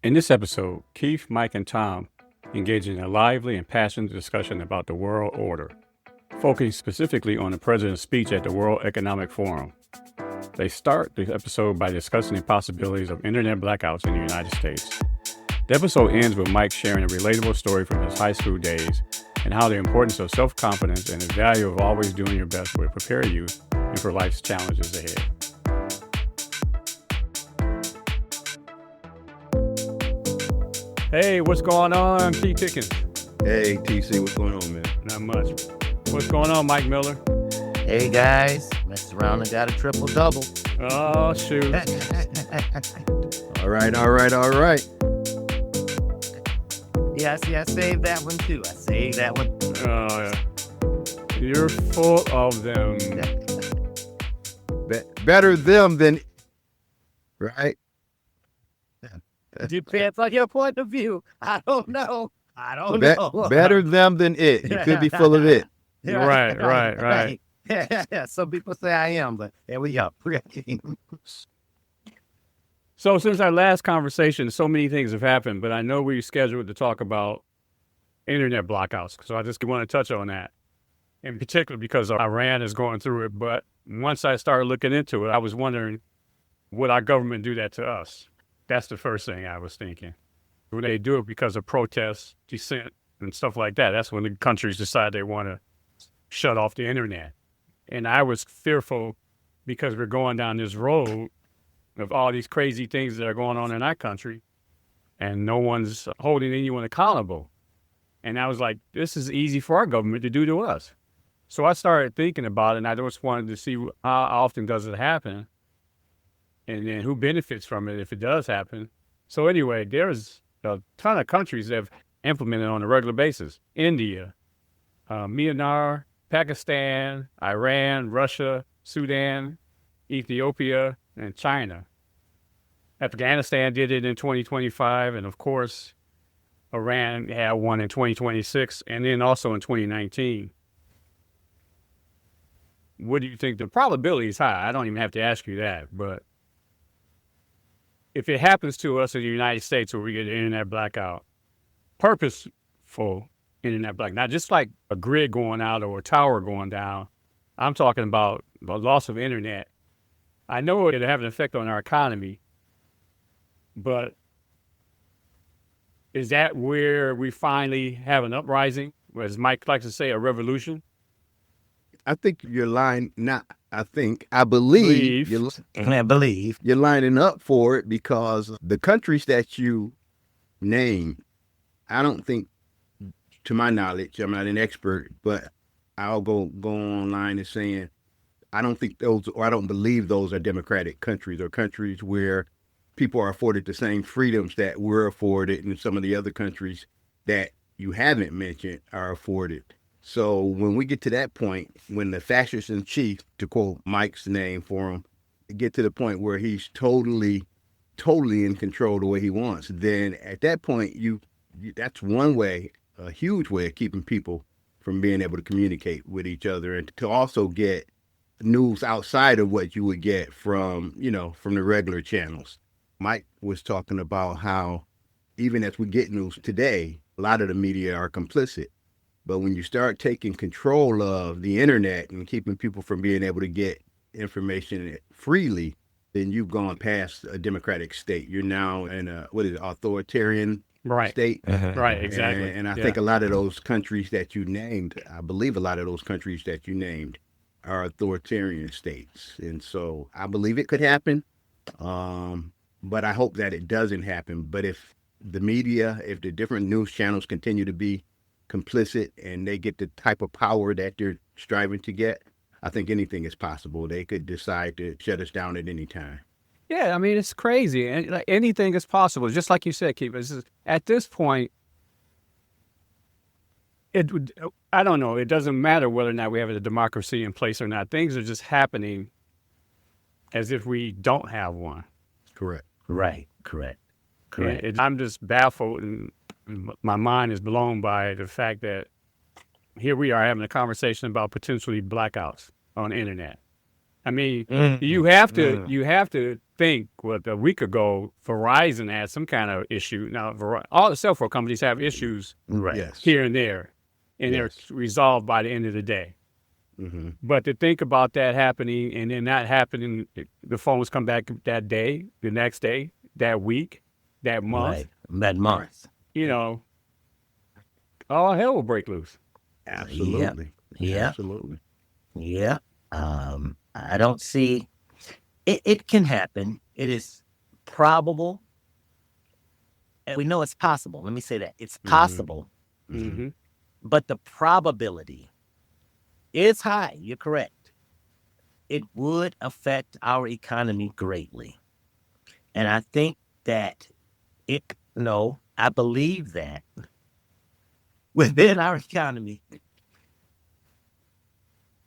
In this episode, Keith, Mike, and Tom engage in a lively and passionate discussion about the world order, focusing specifically on the president's speech at the World Economic Forum. They start the episode by discussing the possibilities of internet blackouts in the United States. The episode ends with Mike sharing a relatable story from his high school days and how the importance of self-confidence and the value of always doing your best will prepare you for life's challenges ahead. Hey, what's going on, Keith Pickens? Hey, TC, what's going on, man? Not much. What's going on, Mike Miller? Hey, guys. Messed around and got a triple-double. Oh, shoot. All right. Yeah, see, I saved that one, too. Oh, yeah. You're full of them. Better them than, right? Depends on your point of view. I don't know. Better them than it. You could be full of it. Right. Yeah, some people say I am, but there we go. So since our last conversation, so many things have happened, but I know we scheduled to talk about internet blackouts. So I just want to touch on that in particular because Iran is going through it. But once I started looking into it, I was wondering, would our government do that to us? That's the first thing I was thinking. Would they do it because of protests, dissent, and stuff like that? That's when the countries decide they want to shut off the internet. And I was fearful because we're going down this road of all these crazy things that are going on in our country, and no one's holding anyone accountable. And I was like, this is easy for our government to do to us. So I started thinking about it, and I just wanted to see how often does it happen, and then who benefits from it if it does happen. So anyway, there's a ton of countries that have implemented on a regular basis. India, Myanmar, Pakistan, Iran, Russia, Sudan, Ethiopia, and China. Afghanistan did it in 2025, and of course, Iran had one in 2026, and then also in 2019. What do you think? The probability is high. I don't even have to ask you that, but if it happens to us in the United States where we get an internet blackout, purposeful internet blackout, not just like a grid going out or a tower going down, I'm talking about the loss of internet. I know it'll have an effect on our economy, but is that where we finally have an uprising, as Mike likes to say, a revolution? I think you're lying. I believe you're lining up for it because the countries that you name, I don't think, to my knowledge, I'm not an expert, but I'll go online and saying, I don't think those, or I don't believe those are democratic countries or countries where people are afforded the same freedoms that we're afforded and some of the other countries that you haven't mentioned are afforded. So when we get to that point, when the fascist in chief, to quote Mike's name for him, get to the point where he's totally in control the way he wants, then at that point, that's one way, a huge way of keeping people from being able to communicate with each other and to also get news outside of what you would get from the regular channels. Mike was talking about how even as we get news today, a lot of the media are complicit. But when you start taking control of the internet and keeping people from being able to get information freely, then you've gone past a democratic state. You're now in authoritarian state. Right, exactly. And I think a lot of those countries that you named, I believe a lot of those countries that you named are authoritarian states. And so I believe it could happen, but I hope that it doesn't happen. But if the media, if the different news channels continue to be complicit and they get the type of power that they're striving to get, I think anything is possible. They could decide to shut us down at any time. Yeah, I mean, it's crazy. And like, anything is possible. Just like you said, Keith, at this point, I don't know. It doesn't matter whether or not we have a democracy in place or not. Things are just happening as if we don't have one. Correct. Right. Correct. I'm just baffled, and my mind is blown by the fact that here we are having a conversation about potentially blackouts on the internet. I mean, you have to think. What a week ago, Verizon had some kind of issue. Now, all the cell phone companies have issues here and there, and they're resolved by the end of the day. Mm-hmm. But to think about that happening and then not happening, the phones come back that day, the next day, that week, that month, that month. You know, all hell will break loose. Absolutely. Yeah. Absolutely. Yeah. I don't see it. It can happen. It is probable. And we know it's possible. Let me say that. It's possible. Mm-hmm. But the probability is high. You're correct. It would affect our economy greatly. And I think that I believe that within our economy,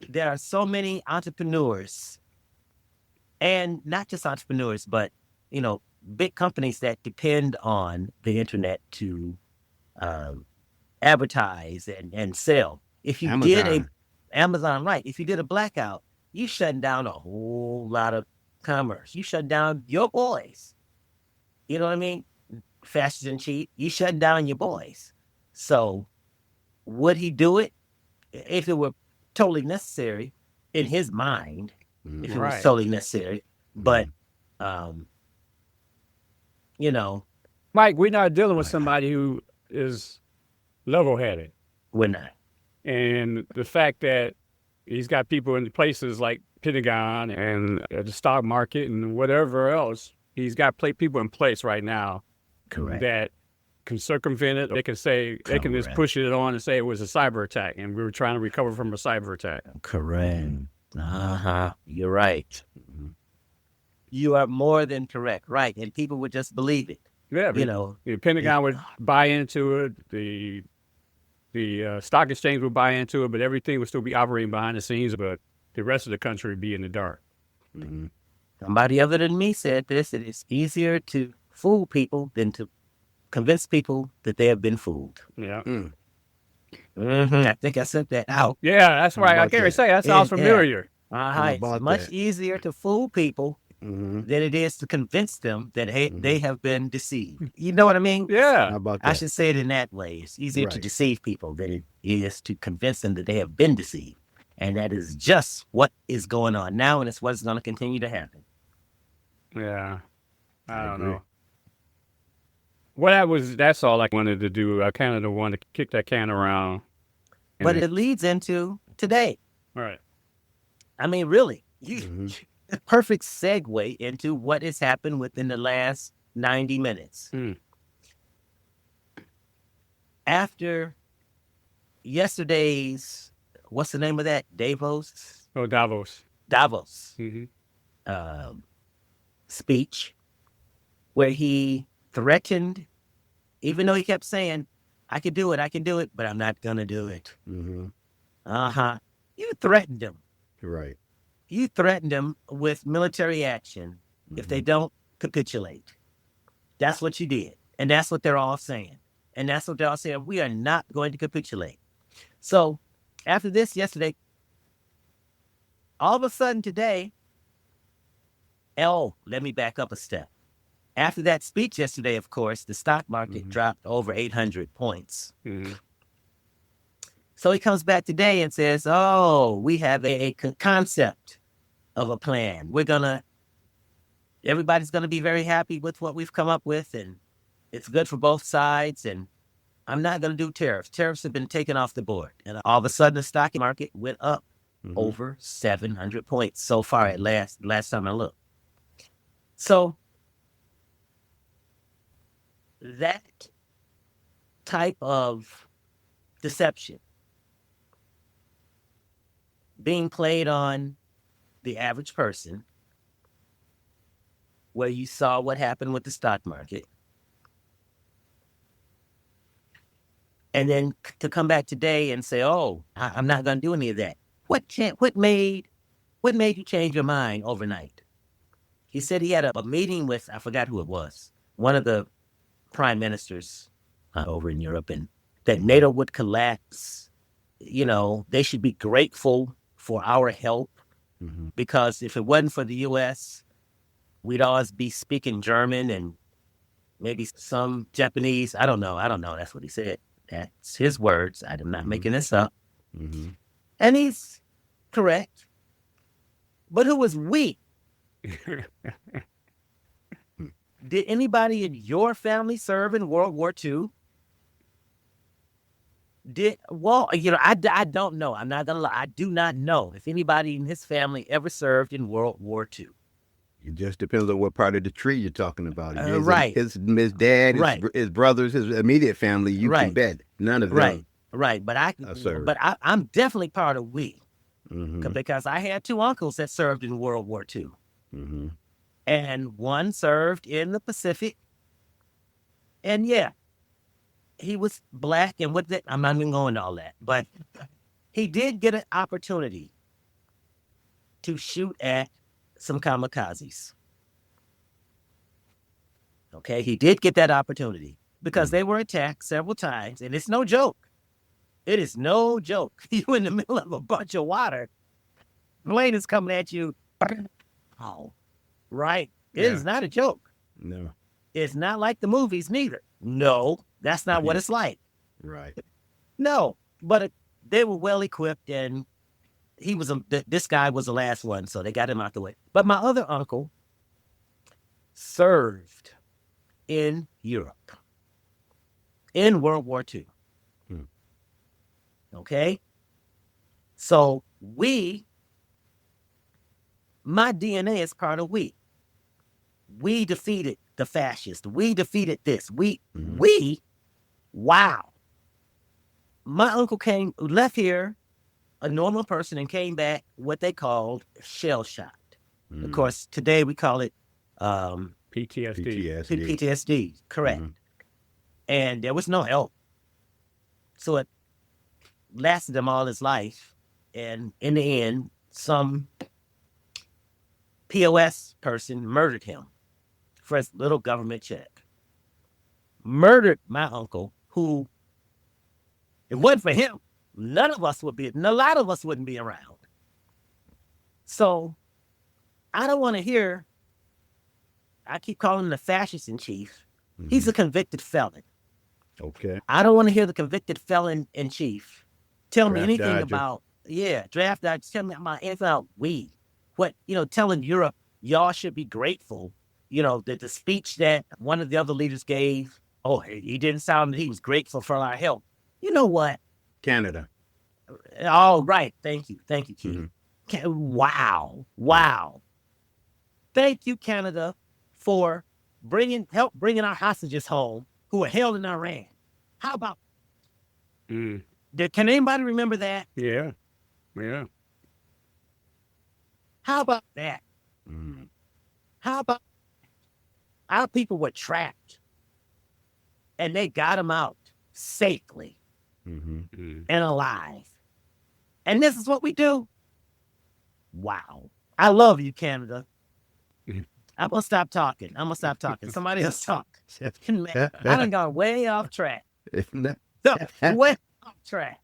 there are so many entrepreneurs, and not just entrepreneurs, but, big companies that depend on the internet to advertise and sell. If you did Amazon, right? If you did a blackout, you shutting down a whole lot of commerce. You shut down your boys. You know what I mean? Faster than cheap. You shutting down your boys. So would he do it if it were totally necessary in his mind? If it was totally necessary, but Mike, we're not dealing with somebody who is level-headed. We're not. And the fact that he's got people in places like Pentagon and the stock market and whatever else, he's got people in place right now. Correct. That can circumvent it. They can say, they can just push it on and say it was a cyber attack and we were trying to recover from a cyber attack. Correct. You're right. You are more than correct. Right. And people would just believe it. Yeah. The Pentagon would buy into it. The stock exchange would buy into it, but everything would still be operating behind the scenes, but the rest of the country would be in the dark. Mm-hmm. Somebody other than me said this. It is easier to fool people than to convince people that they have been fooled. Yeah. I think I sent that out. Yeah, that's right. I can't say that sounds familiar. It's much easier to fool people than it is to convince them that they have been deceived. You know what I mean? Yeah. How about that? I should say it in that way. It's easier to deceive people than it is to convince them that they have been deceived. And that is just what is going on now, and it's what's going to continue to happen. Yeah. I don't know. That's all I wanted to do. I kind of wanted to kick that can around. But it leads into today. Right. I mean, really, a perfect segue into what has happened within the last 90 minutes. After yesterday's, what's the name of that? Davos? Oh, Davos. Speech, where he threatened, even though he kept saying, I can do it, but I'm not going to do it. You threatened him. Right. You threatened them with military action if they don't capitulate. That's what you did. And that's what they're all saying. And that's what they're all saying. We are not going to capitulate. So after this yesterday, all of a sudden today, let me back up a step. After that speech yesterday, of course, the stock market dropped over 800 points. So he comes back today and says, we have a concept of a plan. Everybody's going to be very happy with what we've come up with, and it's good for both sides, and I'm not going to do tariffs. Tariffs have been taken off the board. And all of a sudden, the stock market went up over 700 points so far at last time I looked. So that type of deception being played on the average person, where you saw what happened with the stock market, and then to come back today and say, I'm not going to do any of that. What made you change your mind overnight? He said he had a meeting with, I forgot who it was, one of the prime ministers over in Europe, and that NATO would collapse. They should be grateful for our help. because if it wasn't for the U.S., we'd always be speaking German and maybe some Japanese. I don't know. That's what he said. That's his words. I'm not making this up. And he's correct. But who was we? Did anybody in your family serve in World War II? I don't know. I'm not gonna lie. I do not know if anybody in his family ever served in World War II. It just depends on what part of the tree you're talking about. Right. His dad, Right. his brothers, his immediate family. You can bet none of them. Right. But I'm definitely part of we, Mm-hmm. because I had two uncles that served in World War II, Mm-hmm. and one served in the Pacific. And yeah, he was black, and with it, I'm not even going to all that, but he did get an opportunity to shoot at some kamikazes. Okay, he did get that opportunity because they were attacked several times, and it's no joke. It is no joke. You're in the middle of a bunch of water. Plane is coming at you. Oh, right. It is not a joke. No. It's not like the movies, neither. No, that's not what it's like. Right. No, but they were well equipped, and this guy was the last one, so they got him out the way. But my other uncle served in Europe in World War II. Okay? So my DNA is part of we. We defeated the fascists. We defeated this. Wow. My uncle left here, a normal person, and came back what they called shell shocked. Of course, today we call it PTSD. PTSD, correct. And there was no help. So it lasted him all his life. And in the end, some POS person murdered him for his little government check. Murdered my uncle, who, if it wasn't for him, a lot of us wouldn't be around. So I don't want to hear, I keep calling him the fascist in chief. He's a convicted felon. Okay. I don't want to hear the convicted felon in chief tell me Draft anything dodger. about, draft dodger, tell me about anything about we. What, telling Europe, y'all should be grateful, that the speech that one of the other leaders gave, he didn't sound that he was grateful for our help. You know what? Canada. Oh, right. Thank you, Keith. Wow. Thank you, Canada, for bringing our hostages home who were held in Iran. How about? Can anybody remember that? Yeah. How about that? How about our people were trapped and they got them out safely and alive? And this is what we do? Wow. I love you, Canada. I'm going to stop talking. Somebody else talk. I done gone way off track. Way off track.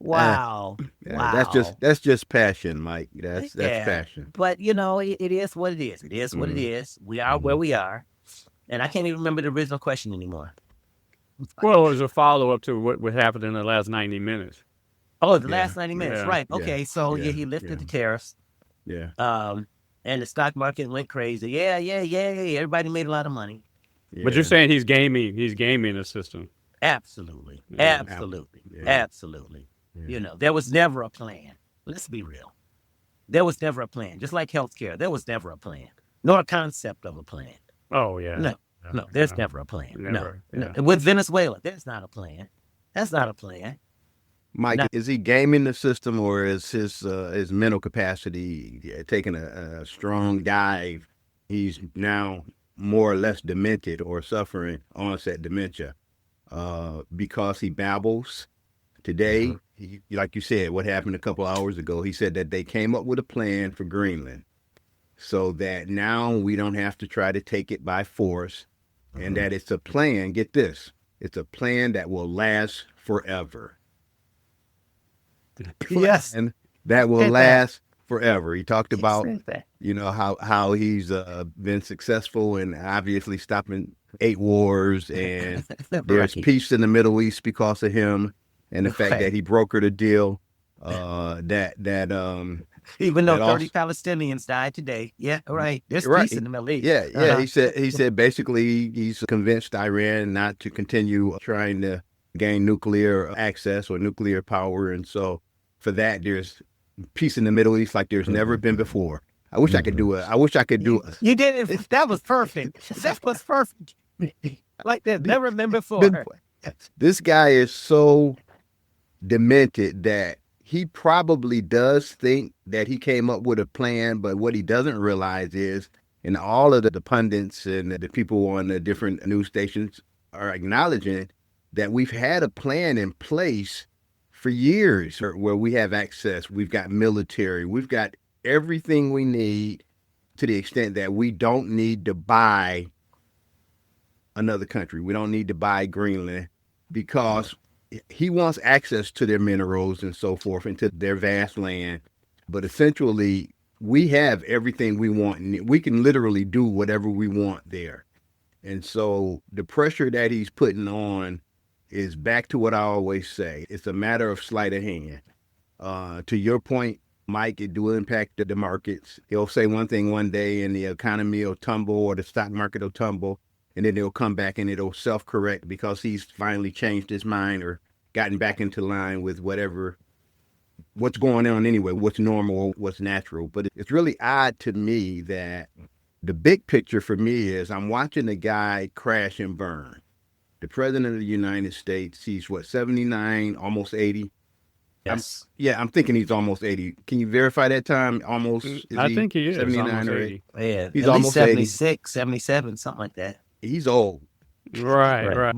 Wow. Wow. That's just passion, Mike. That's passion. But it is what it is. It is what it is. We are where we are. And I can't even remember the original question anymore. Well, it was a follow-up to what happened in the last 90 minutes. Oh, the last 90 minutes. Yeah. Right. Okay. So he lifted the tariffs. Yeah. And the stock market went crazy. Yeah. Everybody made a lot of money. Yeah. But you're saying he's gaming the system. Absolutely. Yeah. Absolutely. Yeah. There was never a plan. Let's be real. There was never a plan. Just like healthcare, there was never a plan, nor a concept of a plan. Oh, yeah. No, there's never a plan. Never, No. With Venezuela, there's not a plan. That's not a plan. Mike, is he gaming the system, or is his mental capacity taking a strong dive? He's now more or less demented or suffering onset dementia because he babbles. Today, like you said, what happened a couple hours ago, he said that they came up with a plan for Greenland so that now we don't have to try to take it by force, and that it's a plan, get this, it's a plan that will last forever. Yes. And that will last forever. He talked about, said that. how he's been successful in obviously stopping 8 wars, and there's Right. peace in the Middle East because of him, and the fact Right. that he brokered a deal Even though that 30 also Palestinians died today. Yeah, right. There's right. peace in the Middle East. Yeah. He said basically he's convinced Iran not to continue trying to gain nuclear access or nuclear power, and so for that there's peace in the Middle East like there's never been before. I wish I could do it. I wish I could do it. You did it. That was perfect. That was perfect. Like that. Never been before. This guy is so demented that he probably does think that he came up with a plan, but what he doesn't realize is, and all of the pundits and the people on the different news stations are acknowledging that we've had a plan in place for years where we have access. We've got military. We've got everything we need to the extent that we don't need to buy another country. We don't need to buy Greenland because he wants access to their minerals and so forth and to their vast land. But essentially, we have everything we want. We can literally do whatever we want there. And so the pressure that he's putting on is back to what I always say. It's a matter of sleight of hand. To your point, Mike, it will impact the markets. He'll say one thing one day and the economy will tumble or the stock market will tumble, and then it'll come back and it'll self-correct because he's finally changed his mind or gotten back into line with what's going on anyway, what's normal, what's natural. But it's really odd to me that the big picture for me is I'm watching the guy crash and burn. The president of the United States, he's 79, almost 80. Yes. I'm thinking he's almost 80. Can you verify that time? Almost. I think he is 79 almost or 80. Yeah. He's at almost least 80. 76, 77, something like that. He's old. Right.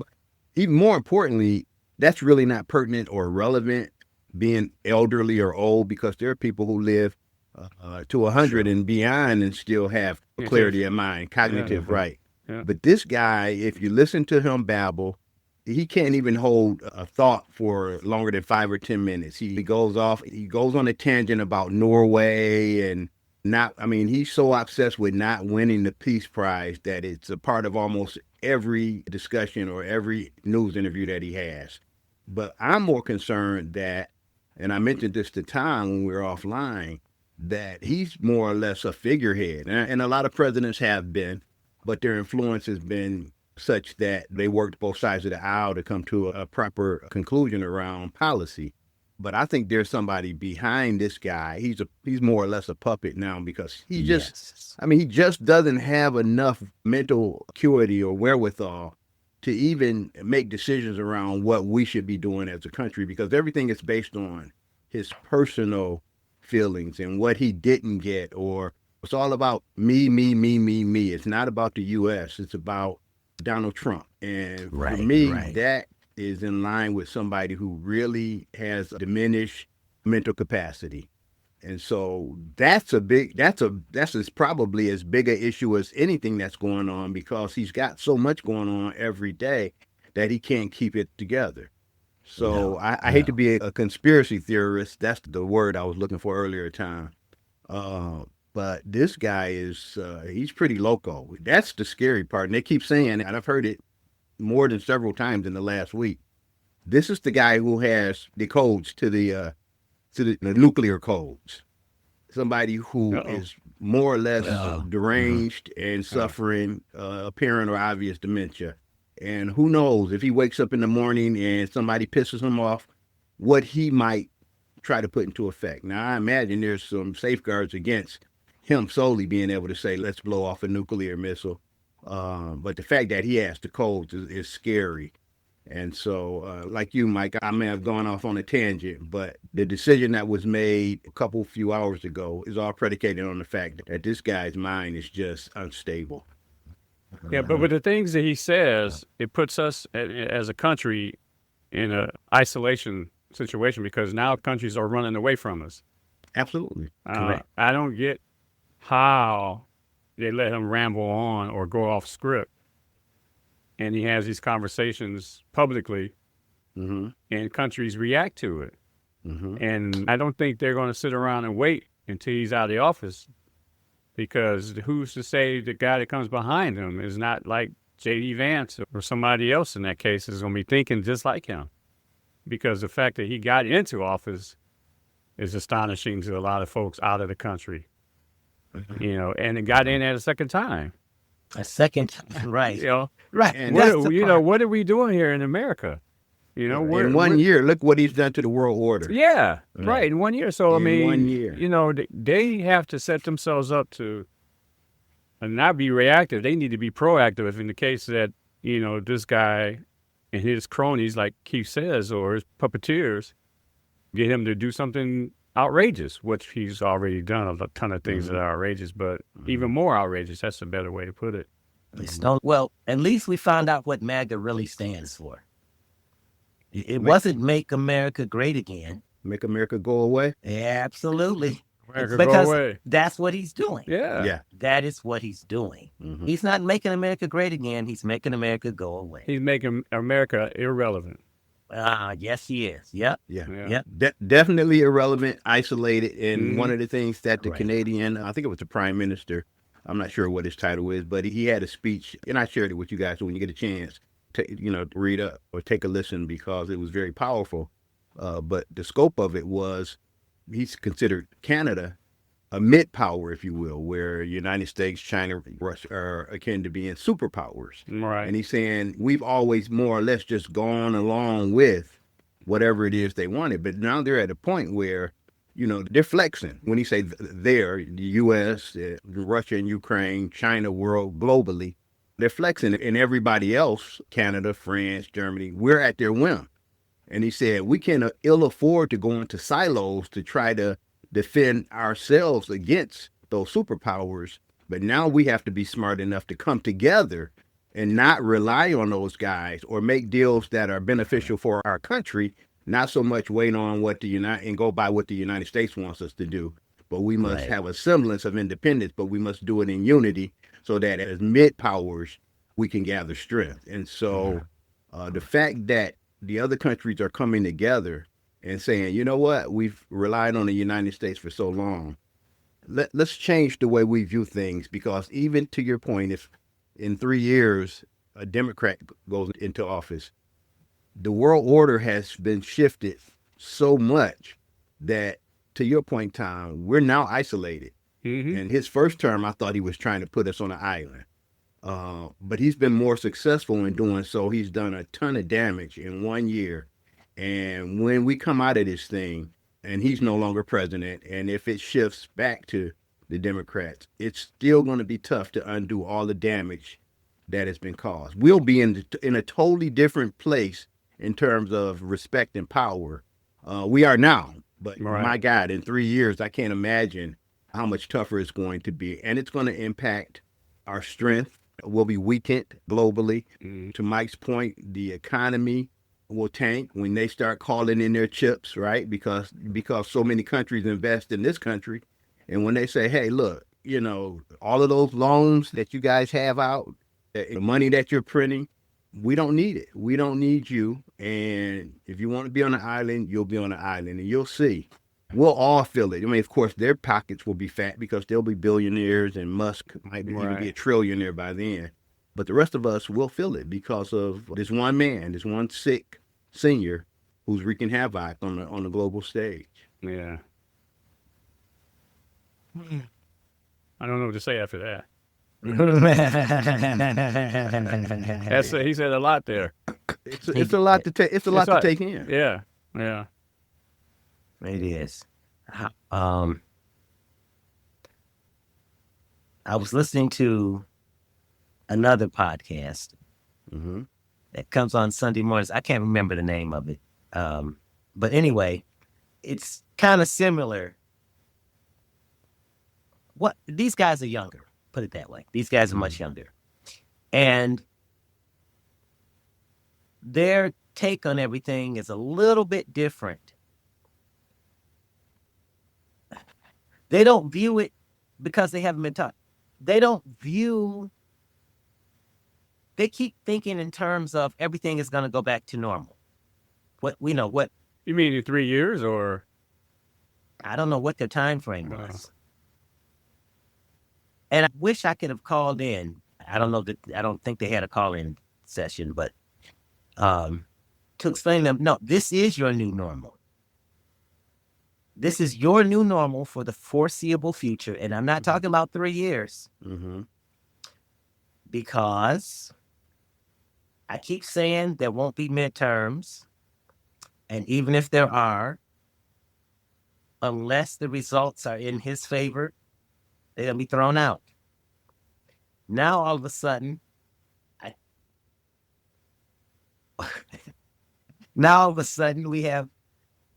Even more importantly, that's really not pertinent or relevant being elderly or old, because there are people who live to 100 and beyond and still have clarity of mind, cognitive, right. Yeah. But this guy, if you listen to him babble, he can't even hold a thought for longer than 5 or 10 minutes. He goes on a tangent about Norway and he's so obsessed with not winning the Peace Prize that it's a part of almost every discussion or every news interview that he has. But I'm more concerned that, and I mentioned this to Tom when we were offline, that he's more or less a figurehead. And a lot of presidents have been, but their influence has been such that they worked both sides of the aisle to come to a proper conclusion around policy. But I think there's somebody behind this guy. He's more or less a puppet now because he just doesn't have enough mental acuity or wherewithal to even make decisions around what we should be doing as a country, because everything is based on his personal feelings and what he didn't get, or it's all about me. It's not about the U.S. It's about Donald Trump. And for me, that is in line with somebody who really has diminished mental capacity. And so that's probably as big an issue as anything that's going on, because he's got so much going on every day that he can't keep it together. So I hate to be a conspiracy theorist. That's the word I was looking for earlier, Tom. But this guy he's pretty loco. That's the scary part. And they keep saying, and I've heard it more than several times in the last week, this is the guy who has the codes to the nuclear codes. Somebody who is more or less deranged and suffering apparent or obvious dementia. And who knows, if he wakes up in the morning and somebody pisses him off, what he might try to put into effect. Now, I imagine there's some safeguards against him solely being able to say, let's blow off a nuclear missile. But the fact that he has the codes is scary. And so, like you, Mike, I may have gone off on a tangent, but the decision that was made a few hours ago is all predicated on the fact that this guy's mind is just unstable. Yeah, but with the things that he says, it puts us as a country in an isolation situation, because now countries are running away from us. Absolutely. I don't get how they let him ramble on or go off script. And he has these conversations publicly, and countries react to it. And I don't think they're going to sit around and wait until he's out of the office, because who's to say the guy that comes behind him is not like J.D. Vance or somebody else in that case is going to be thinking just like him, because the fact that he got into office is astonishing to a lot of folks out of the country, and it got in at a second time. A second, right? Right. And what are we doing here in America? In 1 year, look what he's done to the world order. Yeah, right. In 1 year. So, in 1 year. They have to set themselves up to and not be reactive. They need to be proactive if in the case that, this guy and his cronies, like Keith says, or his puppeteers, get him to do something outrageous, which he's already done a ton of things that are outrageous, but even more outrageous. That's a better way to put it. Well, at least we found out what MAGA really stands for. It wasn't Make America Great Again. Make America go away? Absolutely. America because go away. That's what he's doing. Yeah. That is what he's doing. He's not making America great again. He's making America go away. He's making America irrelevant. Yes, he is. Yep. Yeah. Definitely irrelevant, isolated. And one of the things that the Canadian, I think it was the Prime Minister, I'm not sure what his title is, but he had a speech, and I shared it with you guys. So when you get a chance, read up or take a listen, because it was very powerful. But the scope of it was, he's considered Canada a mid-power, if you will, where United States, China, Russia are akin to being superpowers. Right. And he's saying we've always more or less just gone along with whatever it is they wanted. But now they're at a point where, they're flexing. When he say they're, the U.S., Russia and Ukraine, China, world, globally, they're flexing. And everybody else, Canada, France, Germany, we're at their whim. And he said, we can ill afford to go into silos to try to defend ourselves against those superpowers. But now we have to be smart enough to come together and not rely on those guys or make deals that are beneficial for our country, not so much wait on and go by what the United States wants us to do. But we must have a semblance of independence, but we must do it in unity so that as mid-powers, we can gather strength. And so the fact that the other countries are coming together and saying, you know what, we've relied on the United States for so long. Let's change the way we view things, because even to your point, if in 3 years a Democrat goes into office, the world order has been shifted so much that, to your point, Tom, we're now isolated. In his first term, I thought he was trying to put us on an island. But he's been more successful in doing so. He's done a ton of damage in 1 year. And when we come out of this thing and he's no longer president, and if it shifts back to the Democrats, it's still going to be tough to undo all the damage that has been caused. We'll be in a totally different place in terms of respect and power. We are now, but my God, in 3 years, I can't imagine how much tougher it's going to be. And it's going to impact our strength. Will be weakened globally. To Mike's point, the economy will tank when they start calling in their chips, right? Because so many countries invest in this country. And when they say, hey, look, all of those loans that you guys have out, the money that you're printing, we don't need it. We don't need you. And if you want to be on an island, you'll be on an island, and you'll see. We'll all feel it. I mean, of course, their pockets will be fat because they'll be billionaires, and Musk might even be a trillionaire by then. But the rest of us will feel it because of this one man, this one sick senior who's wreaking havoc on the global stage. Yeah. I don't know what to say after that. He said a lot there. It's a lot to take. It's a lot to take in. Yeah. It is. I was listening to another podcast that comes on Sunday mornings. I can't remember the name of it. But anyway, it's kind of similar. These guys are younger, put it that way. These guys are much younger. And their take on everything is a little bit different. They don't view it because they haven't been taught. They keep thinking in terms of everything is going to go back to normal. What you mean in 3 years, or I don't know what their time frame was. And I wish I could have called in. I don't think they had a call-in session, but to explain to them, no, this is your new normal. This is your new normal for the foreseeable future. And I'm not talking about 3 years. Because I keep saying there won't be midterms. And even if there are, unless the results are in his favor, they're going to be thrown out. Now, all of a sudden, we have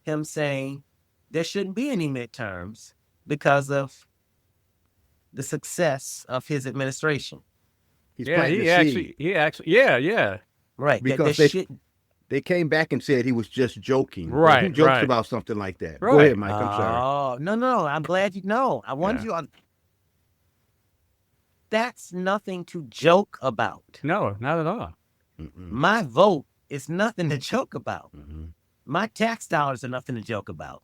him saying there shouldn't be any midterms because of the success of his administration. He's Yeah, he actually, yeah. Right. Because they came back and said he was just joking. Right. Who jokes about something like that? Right. Go ahead, Mike. I'm sorry. Oh, no. I'm glad you know. I wanted you on. That's nothing to joke about. No, not at all. My vote is nothing to joke about. My tax dollars are nothing to joke about.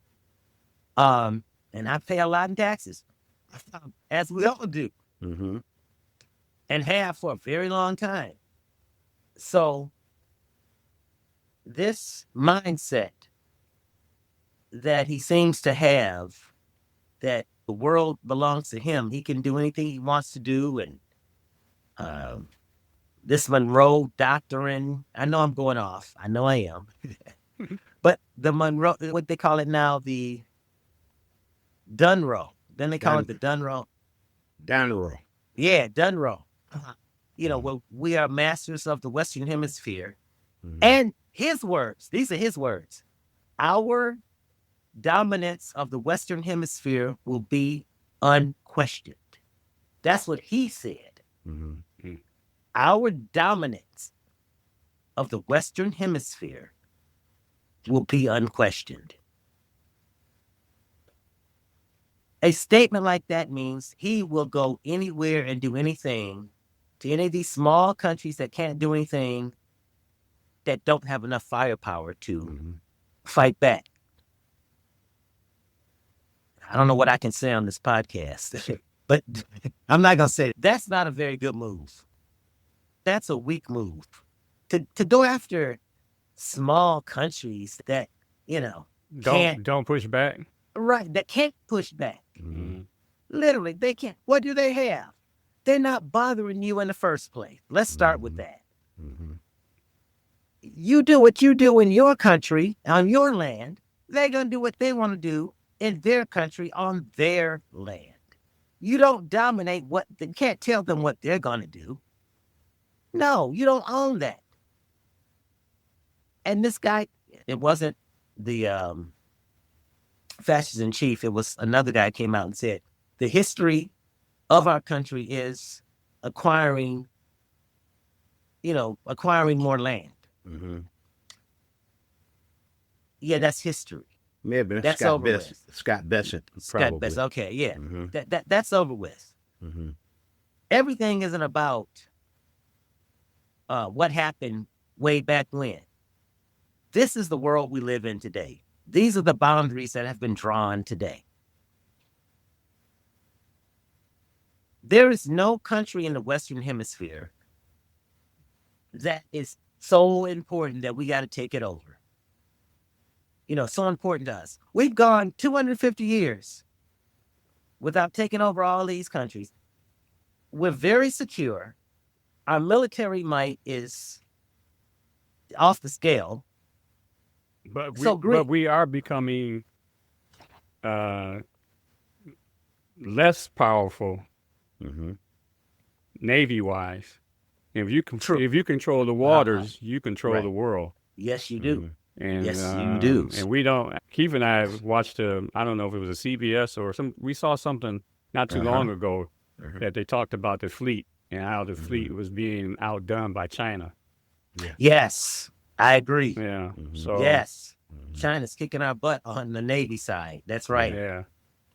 And I pay a lot in taxes, as we all do, and have for a very long time. So this mindset that he seems to have, that the world belongs to him, he can do anything he wants to do, and this Monroe Doctrine, I know I'm going off. I know I am. But the Monroe, what they call it now, the Dunroe. Then they call it the Dunroe. Dunroe. Yeah, Dunroe. Well, we are masters of the Western Hemisphere. And his words, these are his words. Our dominance of the Western Hemisphere will be unquestioned. That's what he said. Our dominance of the Western Hemisphere will be unquestioned. A statement like that means he will go anywhere and do anything to any of these small countries that can't do anything, that don't have enough firepower to fight back. I don't know what I can say on this podcast, but I'm not going to say it. That's not a very good move. That's a weak move. To go after small countries that, don't push back. Right, that can't push back. Literally, they can't. What do they have? They're not bothering you in the first place. Let's start with that. You do what you do in your country, on your land. They're going to do what they want to do in their country, on their land. You don't dominate you can't tell them what they're going to do. No, you don't own that. And this guy, it wasn't the fascist in chief. It was another guy came out and said, the history of our country is acquiring more land. Yeah, that's history. May have been that's Scott Bessent. Scott Bessent. Okay, yeah. That's over with. Everything isn't about what happened way back when. This is the world we live in today. These are the boundaries that have been drawn today. There is no country in the Western Hemisphere that is so important that we got to take it over. So important to us. We've gone 250 years without taking over all these countries. We're very secure. Our military might is off the scale. But we are becoming less powerful Navy-wise. If you control the waters, you control the world. Yes, you do. And, yes, you do. And we don't. Keith and I watched I don't know if it was a CBS or some. We saw something not too long ago that they talked about the fleet and how the fleet was being outdone by China. Yeah. Yes, I agree. Yeah. So yes, China's kicking our butt on the Navy side. That's right. Yeah.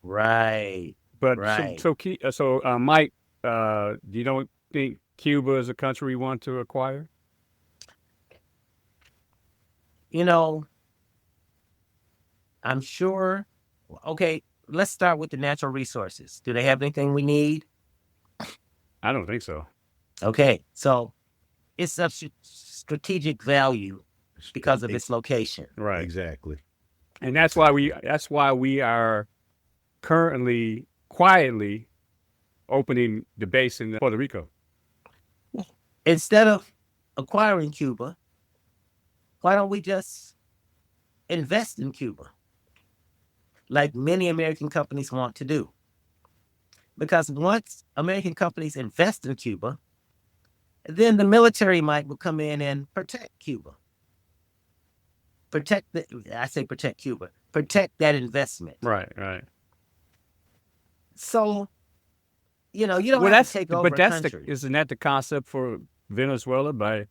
Right. But right. So Mike, you don't think Cuba is a country we want to acquire? I'm sure Okay, let's start with the natural resources. Do they have anything we need? I don't think so. Okay, so it's of strategic value because of its location. Right. Exactly. And that's why we are currently quietly opening the base in Puerto Rico. Instead of acquiring Cuba, why don't we just invest in Cuba, like many American companies want to do? Because once American companies invest in Cuba, then the military might will come in and protect Cuba. Protect Cuba. Protect that investment. Right, right. So, you don't have to take over a country. Isn't that the concept for Venezuela by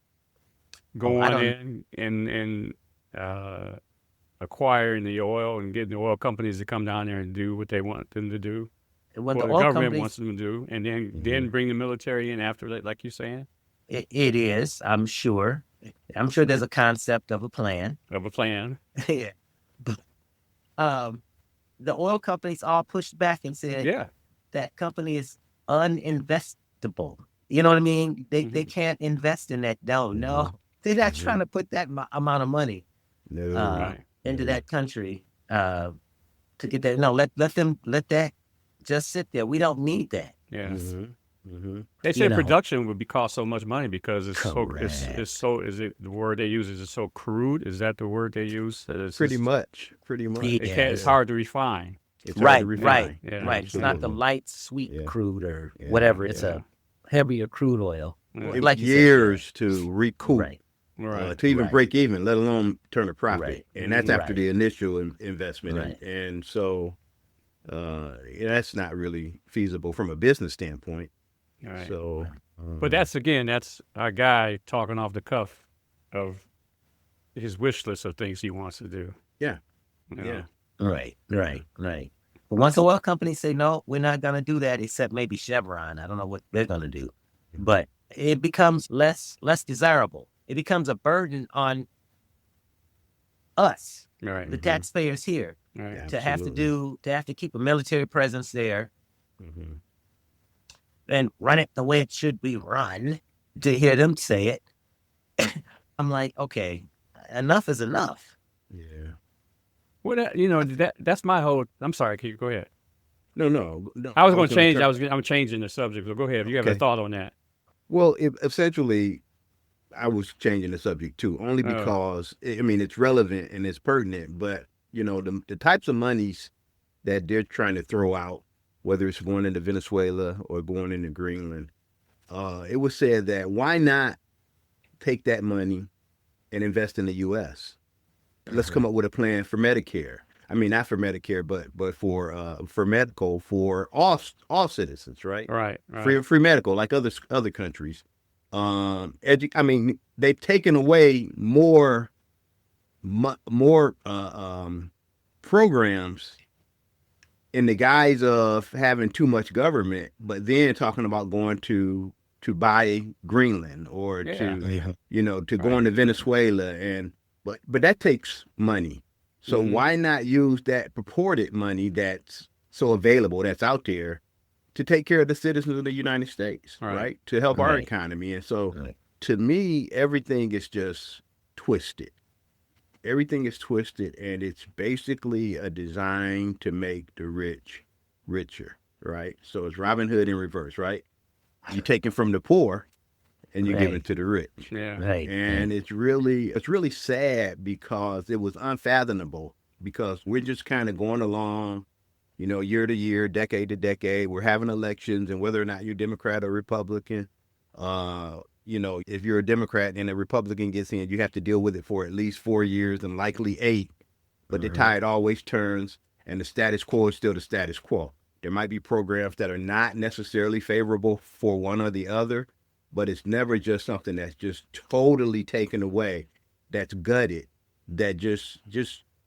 going in and acquiring the oil and getting the oil companies to come down there and do what they want them to do? What the government wants them to do, and then bring the military in after that, like you're saying? It is, I'm sure. I'm sure there's a concept of a plan. Yeah. But, the oil companies all pushed back and said, that company is uninvestable. You know what I mean? They can't invest in that. No. They're not trying to put that amount of money into that country to get that. No, let that just sit there. We don't need that. Yeah. They said production would cost so much money because it's so is it the word they use? Is it so crude? Is that the word they use? Pretty much. It's hard to refine. Right. Yeah, right. It's not the light, sweet crude or whatever. It's a heavier crude oil. It like years to recoup. Right. To even break even, let alone turn a profit. Right. And that's after the initial investment. Right. And so that's not really feasible from a business standpoint. Right. So, but that's our guy talking off the cuff of his wish list of things he wants to do. Yeah. Right. But once the oil companies say, no, we're not going to do that, except maybe Chevron. I don't know what they're going to do. But it becomes less desirable. It becomes a burden on us, the taxpayers here, to have to keep a military presence there and run it the way it should be run. To hear them say it, I'm like, okay, enough is enough. Yeah. Well, that's my whole. I'm sorry, Keith, go ahead. No. I was going to change. I'm changing the subject. So go ahead. If you have a thought on that. Well, essentially, I was changing the subject too, only because it's relevant and it's pertinent. But the types of monies that they're trying to throw out, whether it's going into Venezuela or going into Greenland, it was said that why not take that money and invest in the U.S. Let's come up with a plan for Medicare. I mean, not for Medicare, but for medical for all citizens, right? Right. Free medical, like other countries. They've taken away more programs in the guise of having too much government, but then talking about going to buy Greenland or to go into Venezuela but that takes money. So why not use that purported money that's so available, that's out there, to take care of the citizens of the United States, right? To help our economy. And so to me, everything is just twisted. Everything is twisted, and it's basically a design to make the rich richer, right? So it's Robin Hood in reverse, right? You're taking from the poor and you give it to the rich. Yeah. Right. And it's really sad because it was unfathomable, because we're just kind of going along, year to year, decade to decade. We're having elections, and whether or not you're Democrat or Republican, if you're a Democrat and a Republican gets in, you have to deal with it for at least 4 years and likely 8. But the tide always turns, and the status quo is still the status quo. There might be programs that are not necessarily favorable for one or the other, but it's never just something that's just totally taken away, that's gutted, that just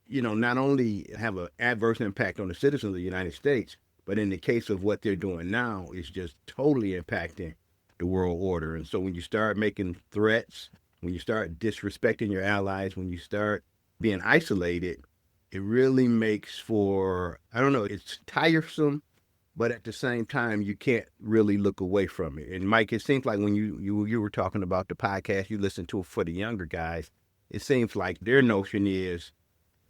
not only have an adverse impact on the citizens of the United States, but in the case of what they're doing now, it's just totally impacting the world order. And so when you start making threats, when you start disrespecting your allies, when you start being isolated, it really makes for, I don't know, it's tiresome, but at the same time, you can't really look away from it. And Mike, it seems like when you were talking about the podcast you listen to for the younger guys, it seems like their notion is,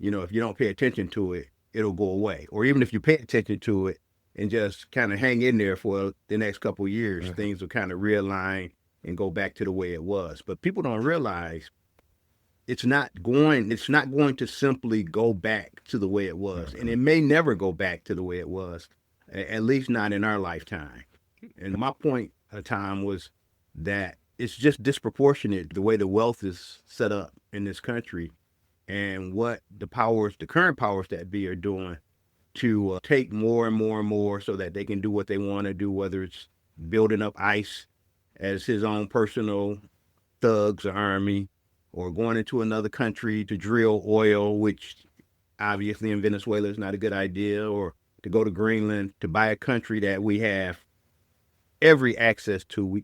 if you don't pay attention to it, it'll go away. Or even if you pay attention to it and just kind of hang in there for the next couple of years, things will kind of realign and go back to the way it was. But people don't realize it's not going to simply go back to the way it was. And it may never go back to the way it was, at least not in our lifetime. And my point at the time was that it's just disproportionate the way the wealth is set up in this country and what the current powers that be are doing to take more and more and more so that they can do what they want to do, whether it's building up ICE as his own personal thugs or army, or going into another country to drill oil, which obviously in Venezuela is not a good idea, or to go to Greenland to buy a country that we have every access to.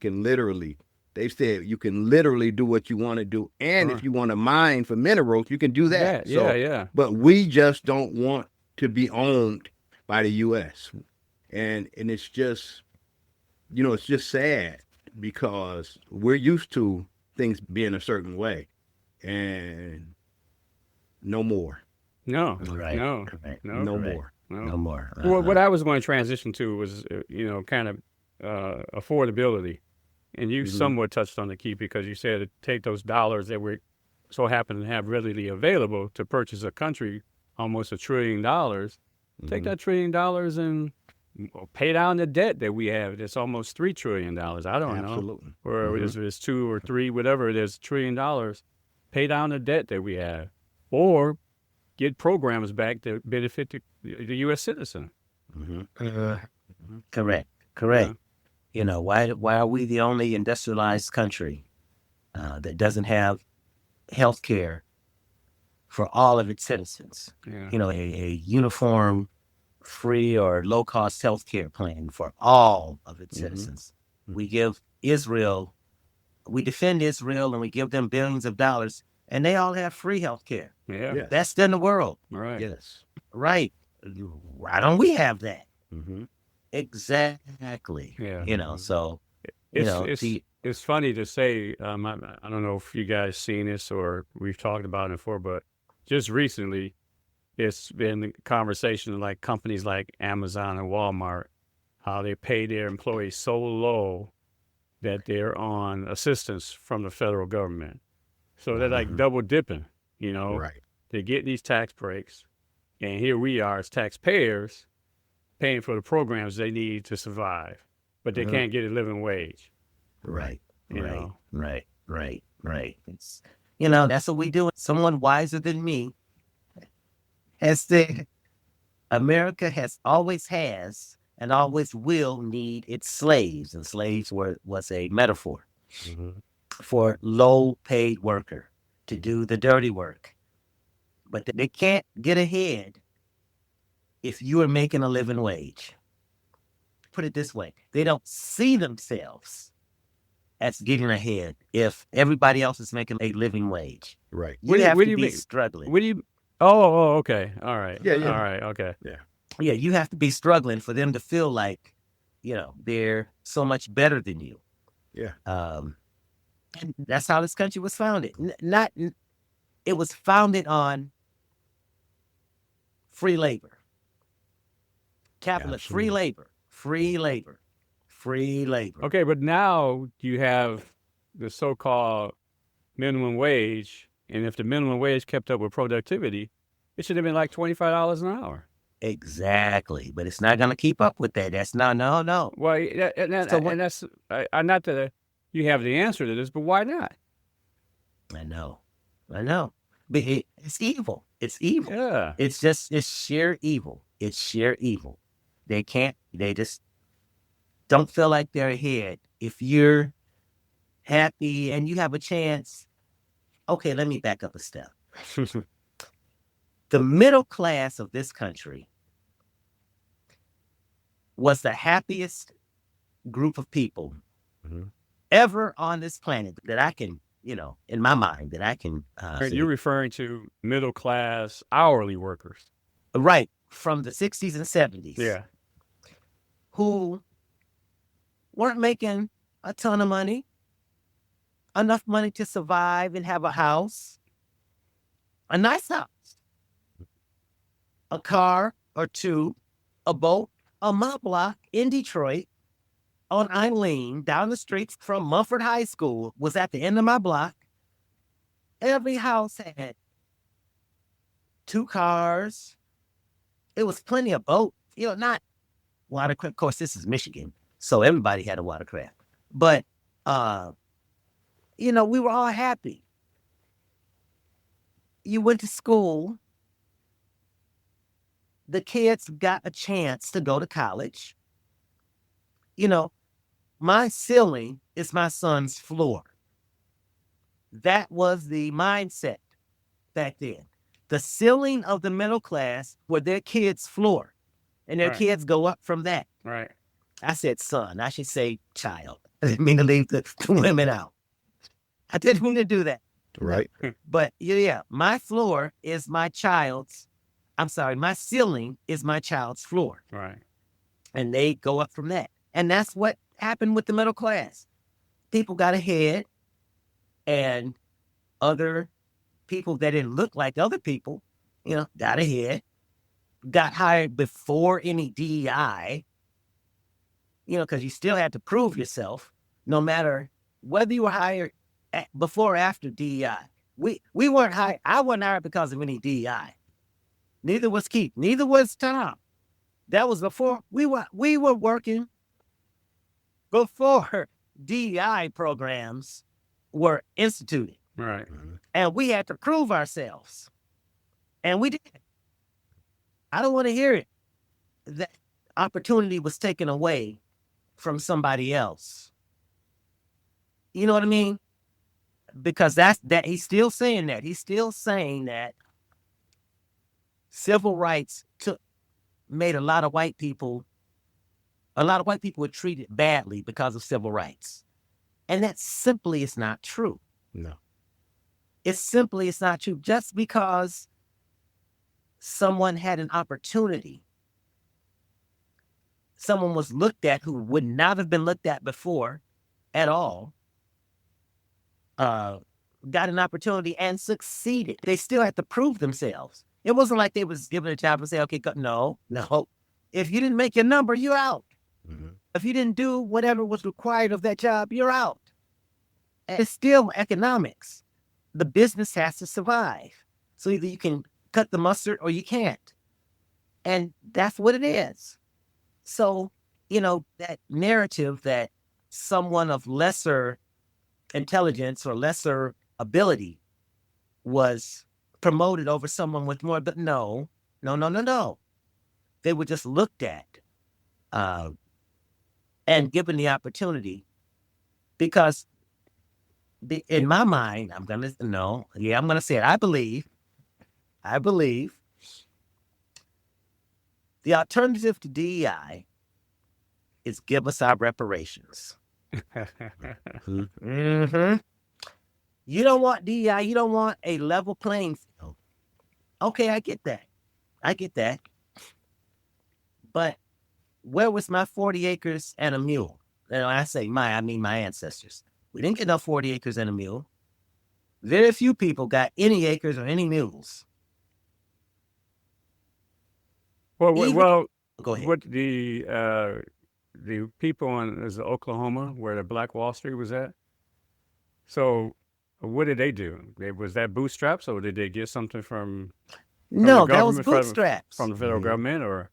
They've said you can literally do what you want to do. And if you want to mine for minerals, you can do that. Yeah. But we just don't want to be owned by the U.S. And it's just, it's just sad because we're used to things being a certain way. And no more. No. Right. No. Right. No more. No more. Well, what I was going to transition to was, kind of affordability. And you somewhat touched on the key because you said to take those dollars that we so happen to have readily available to purchase a country, almost $1 trillion, take that $1 trillion and pay down the debt that we have. It's almost $3 trillion. I don't know. Or it's 2 or 3, whatever it is, $1 trillion. Pay down the debt that we have. Or get programs back that benefit the U.S. citizen. Correct. Yeah. Why are we the only industrialized country that doesn't have health care for all of its citizens? Yeah. A uniform, free or low-cost health care plan for all of its citizens. We defend Israel and we give them billions of dollars, and they all have free health care. Yeah. Yes. Best in the world. Right. Yes. Right. Why don't we have that? Mm-hmm. Exactly. Yeah. So, it's funny to say, I don't know if you guys seen this or we've talked about it before, but just recently, it's been conversation like companies like Amazon and Walmart, how they pay their employees so low that they're on assistance from the federal government. So they're like double dipping, Right. They get these tax breaks, and here we are as taxpayers paying for the programs they need to survive, but they can't get a living wage. Right. You know? Right. It's, that's what we do. Someone wiser than me has said, America always has and always will need its slaves. And slaves was a metaphor for low-paid worker to do the dirty work. But they can't get ahead if you are making a living wage. Put it this way, they don't see themselves as getting ahead if everybody else is making a living wage. Right. You have to be struggling. What do you? Oh, okay. All right. Yeah. All right. Okay. Yeah, you have to be struggling for them to feel like, they're so much better than you. Yeah. And that's how this country was founded. It was founded on free labor. Capitalist, free labor. Okay, but now you have the so-called minimum wage, and if the minimum wage kept up with productivity, it should have been like $25 an hour. Exactly, but it's not going to keep up with that. That's no. Well, and that's not that you have the answer to this, but why not? I know. But it's evil. It's evil. Yeah. It's sheer evil. They just don't feel like they're ahead. If you're happy and you have a chance, okay, let me back up a step. The middle class of this country was the happiest group of people ever on this planet that I can in my mind that I can You're referring to middle class hourly workers. Right, from the 60s and 70s. Yeah. Who weren't making a ton of money, enough money to survive and have a house, a nice house, a car or two, a boat. On my block in Detroit, on Eileen, down the street from Mumford High School, was at the end of my block. Every house had 2 cars. It was plenty of boats, not watercraft. Of course, this is Michigan, so everybody had a watercraft. But, we were all happy. You went to school. The kids got a chance to go to college. My ceiling is my son's floor. That was the mindset back then. The ceiling of the middle class were their kids' floor, and their kids go up from that. Right. I said son. I should say child. I didn't mean to leave the women out. I didn't mean to do that. Right. But my floor is my child's. I'm sorry, my ceiling is my child's floor. Right. And they go up from that. And that's what happened with the middle class. People got ahead, and other people that didn't look like other people, got ahead, got hired before any DEI, because you still had to prove yourself, no matter whether you were hired before or after DEI. We weren't hired. I wasn't hired because of any DEI. Neither was Keith. Neither was Tom. That was before we were working before DEI programs were instituted. Right. And we had to prove ourselves. And we did. I don't want to hear it. That opportunity was taken away from somebody else. You know what I mean? Because that he's still saying that. He's still saying that civil rights made a lot of white people were treated badly because of civil rights. And that simply is not true. No. It's not true. Just because someone had an opportunity, someone was looked at who would not have been looked at before at all, got an opportunity and succeeded. They still had to prove themselves. It wasn't like they was given a job and say, okay, no. If you didn't make your number, you're out. Mm-hmm. If you didn't do whatever was required of that job, you're out. And it's still economics. The business has to survive. So either you can cut the mustard or you can't. And that's what it is. So, that narrative that someone of lesser intelligence or lesser ability was promoted over someone with more, but no. They were just looked at and given the opportunity, because in my mind, I'm going to say it. I believe the alternative to DEI is give us our reparations. Mm-hmm. You don't want DEI. You don't want a level playing field. Okay, I get that. But where was my 40 acres and a mule? I say I mean my ancestors. We didn't get no 40 acres and a mule. Very few people got any acres or any mules. Well, go ahead. What the people in Oklahoma, where the Black Wall Street was at. So, what did they do? Was that bootstraps, or did they get something from no, that was bootstraps from the federal government, or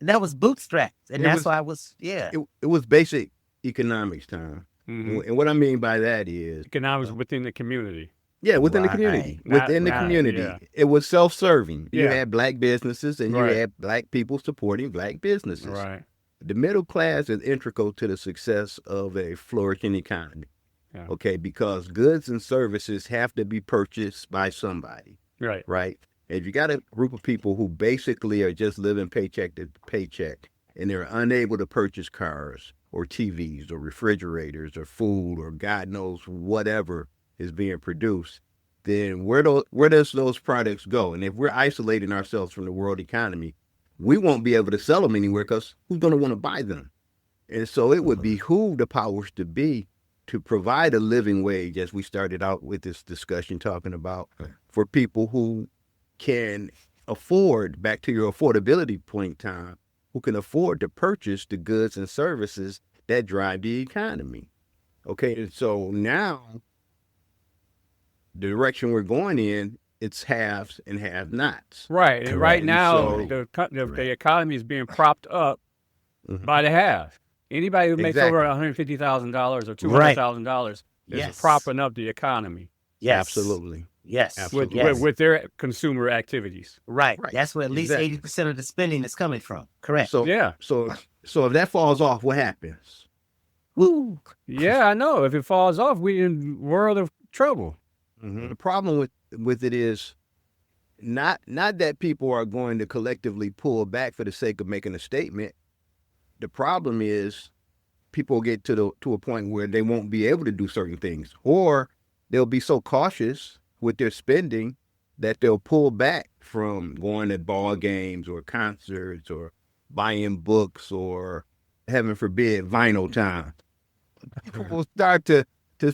that was bootstraps, and that's why I was It was basic economics, Tom. Mm-hmm. And what I mean by that is economics within the community. Yeah, within the community. Within the community. Yeah. It was self-serving. You had black businesses and you had black people supporting black businesses. Right. The middle class is integral to the success of a flourishing economy. Yeah. Okay, because goods and services have to be purchased by somebody. Right. Right. If you got a group of people who basically are just living paycheck to paycheck and they're unable to purchase cars or TVs or refrigerators or food or God knows whatever is being produced, then where does those products go? And if we're isolating ourselves from the world economy, we won't be able to sell them anywhere because who's going to want to buy them? And so it would behoove the powers to be to provide a living wage, as we started out with this discussion talking about, for people who can afford, back to your affordability point, Tom, who can afford to purchase the goods and services that drive the economy. Okay, and so now the direction we're going in, it's haves and have-nots. Right. Correct. Right now, So- the economy is being propped up by the have. Anybody who makes over $150,000 or $200,000 is Yes. propping up the economy Yes. Absolutely. Yes. Absolutely. Yes. with their consumer activities. Right. Right. That's where at least Exactly. 80% of the spending is coming from. Correct. So Yeah. So if that falls off, what happens? Woo. Yeah, I know. If it falls off, we're in world of trouble. The problem with it is not that people are going to collectively pull back for the sake of making a statement. The problem is people get to a point where they won't be able to do certain things, or they'll be so cautious with their spending that they'll pull back from going to ball games or concerts or buying books or, heaven forbid, vinyl time. People will start to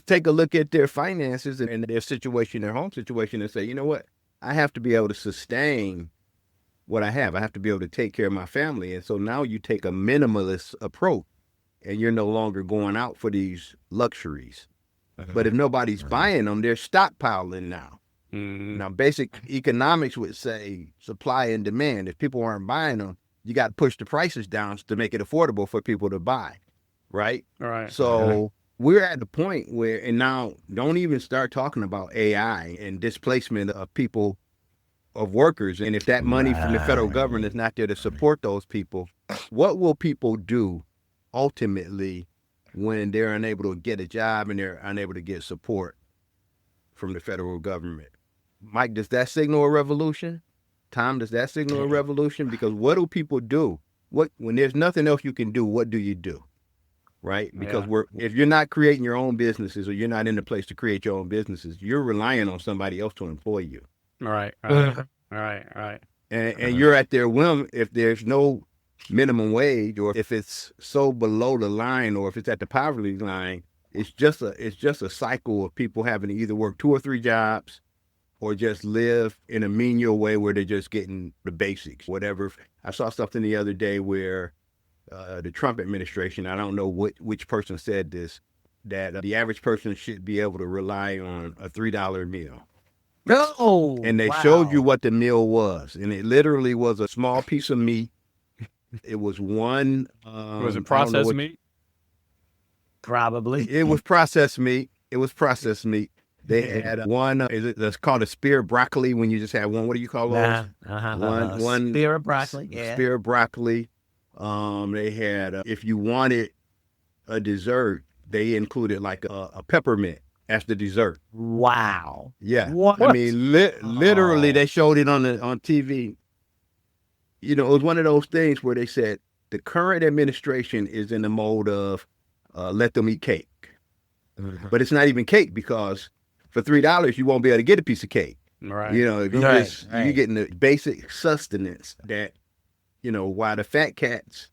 take a look at their finances and their situation, their home situation, and say, you know what? I have to be able to sustain what I have. I have to be able to take care of my family. And so now you take a minimalist approach and you're no longer going out for these luxuries. But if nobody's buying them, they're stockpiling now. Now, basic economics would say supply and demand. If people aren't buying them, you got to push the prices down to make it affordable for people to buy, right? All right. So we're at the point where, and now don't even start talking about AI and displacement of people, of workers. And if that money from the federal government is not there to support those people, what will people do ultimately when they're unable to get a job and they're unable to get support from the federal government? Mike, does that signal a revolution? Tom, does that signal a revolution? Because what do people do? When there's nothing else you can do, what do you do? Right? Because if you're not creating your own businesses, or you're not in the place to create your own businesses, you're relying on somebody else to employ you. All right. And you're at their whim if there's no minimum wage, or if it's so below the line, or if it's at the poverty line. It's just a cycle of people having to either work 2 or 3 jobs, or just live in a menial way where they're just getting the basics, whatever. I saw something the other day where the Trump administration, I don't know which person said this, that the average person should be able to rely on a $3 meal. No. And they showed you what the meal was. And it literally was a small piece of meat. It was one. Was it processed meat? Probably. It was processed meat. They had one, that's called a spear broccoli, when you just have one. What do you call those? One spear of broccoli. Yeah. Spear of broccoli. They had, if you wanted a dessert, they included like a peppermint as the dessert. Wow. Yeah. What? I mean, literally, they showed it on TV. You know, it was one of those things where they said the current administration is in the mode of let them eat cake. But it's not even cake, because for $3, you won't be able to get a piece of cake. Right. You know, if you're getting the basic sustenance that, you know, while the fat cats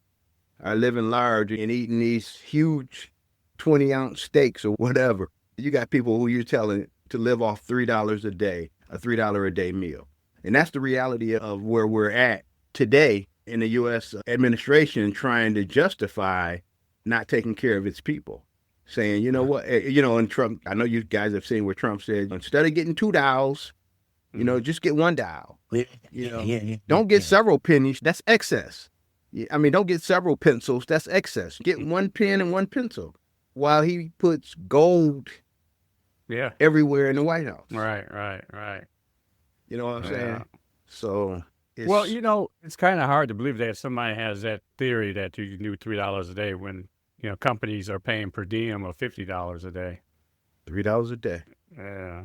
are living large and eating these huge 20-ounce steaks or whatever, you got people who you're telling to live off $3 a day, a $3 a day meal. And that's the reality of where we're at today in the U.S. administration, trying to justify not taking care of its people. Saying, you know what, and Trump, I know you guys have seen where Trump said, instead of getting $2, you know, just get $1. You know, don't get several pennies. That's excess. I mean, don't get several pencils. That's excess. Get one pen and one pencil, while he puts gold everywhere in the White House. Right. You know what I'm saying? So, well, you know, it's kind of hard to believe that somebody has that theory that you can do $3 a day when, you know, companies are paying per diem of $50 a day. $3 a day. Yeah.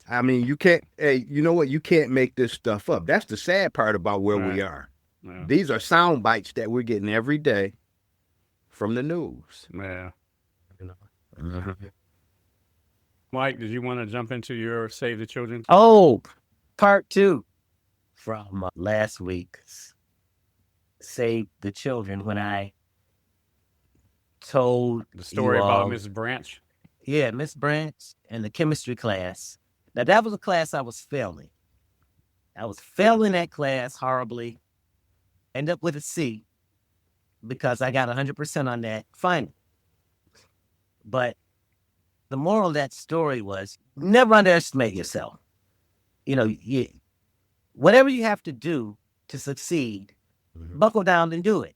I mean, you can't, you know what? You can't make this stuff up. That's the sad part about where we are. Yeah. These are sound bites that we're getting every day from the news. Yeah. You know? Mike, did you want to jump into your Save the Children? Oh, part 2 from last week's Save the Children when I told The story you about all, Miss Branch. yeah, Miss Branch and the chemistry class. Now, that was a class I was failing. I was failing that class horribly. End up with a C because I got 100% on that final. But the moral of that story was never underestimate yourself. You know, whatever you have to do to succeed, buckle down and do it.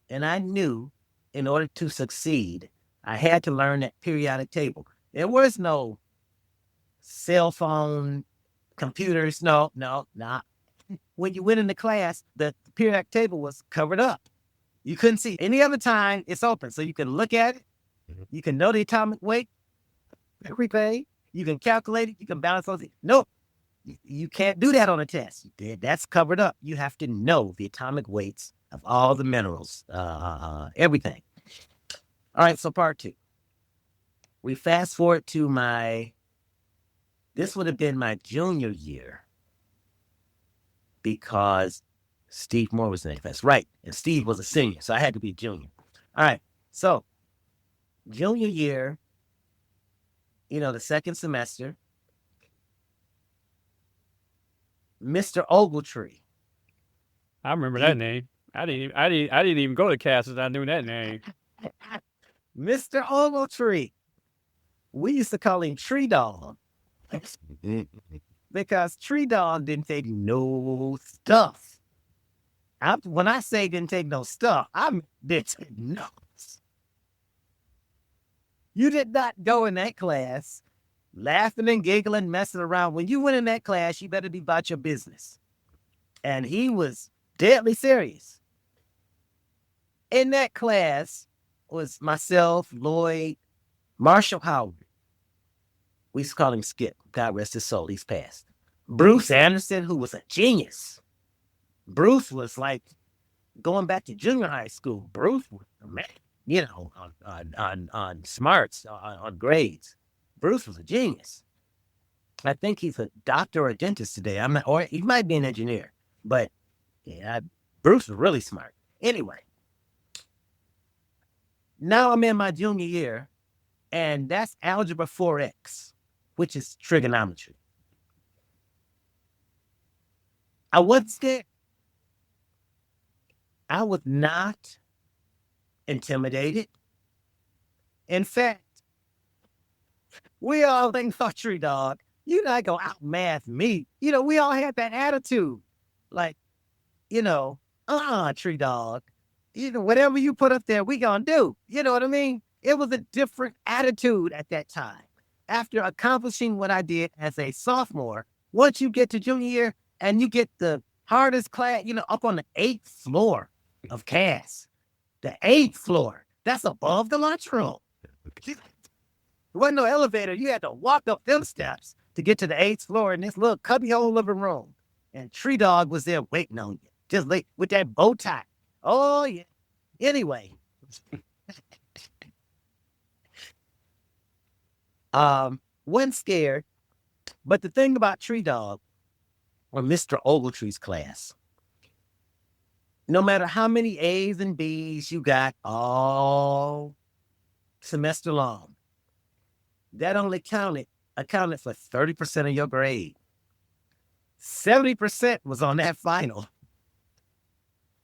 And I knew in order to succeed, I had to learn that periodic table. There was no cell phone, computers. No. When you went into class, the periodic table was covered up. You couldn't see. Any other time, it's open. So you can look at it. You can know the atomic weight, everything. You can calculate it. You can balance those. Nope. You can't do that on a test. That's covered up. You have to know the atomic weights of all the minerals, everything. All right, so part 2. We fast forward to this would have been my junior year because Steve Moore was in that class. Right, and Steve was a senior, so I had to be a junior. All right, so junior year, the second semester, Mr. Ogletree. I remember that name. I didn't even go to classes. I knew that name. Mr. Ogletree. We used to call him Tree Dog because Tree Dog didn't take no stuff. When I say didn't take no stuff, I didn't take notes. You did not go in that class laughing and giggling, messing around. When you went in that class, you better be about your business. And he was deadly serious. In that class was myself, Lloyd, Marshall Howard. We used to call him Skip. God rest his soul. He's passed. Bruce Anderson, who was a genius. Bruce was like going back to junior high school. Bruce was a man, on smarts, on grades. Bruce was a genius. I think he's a doctor or a dentist today. Or he might be an engineer. But yeah, Bruce was really smart. Anyway, now I'm in my junior year, and that's algebra 4x, which is trigonometry. I wasn't scared. I was not intimidated. In fact, we all think, Tree Dog, you're not going to outmath me. We all had that attitude. Like, Tree Dog, whatever you put up there, we going to do. You know what I mean? It was a different attitude at that time. After accomplishing what I did as a sophomore, once you get to junior year and you get the hardest class, up on the 8th floor of CAS, the 8th floor, that's above the lunchroom. There wasn't no elevator. You had to walk up them steps to get to the 8th floor in this little cubbyhole living room. And Tree Dog was there waiting on you, just late with that bow tie. Oh, yeah. Anyway. Wasn't scared. But the thing about Tree Dog or Mr. Ogletree's class, no matter how many A's and B's you got all semester long, that only accounted for 30% of your grade. 70% was on that final.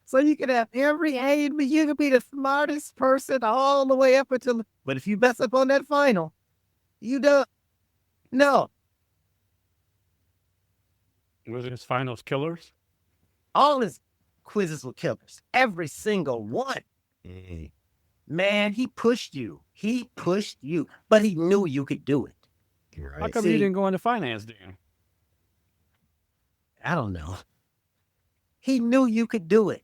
So you could have every A and B, you could be the smartest person all the way up until, but if you mess up on that final, you don't. No. Was his finals killers? All his quizzes were killers. Every single one. Mm-hmm. Man, he pushed you. But he knew you could do it. Right. How come you didn't go into finance then? I don't know. He knew you could do it.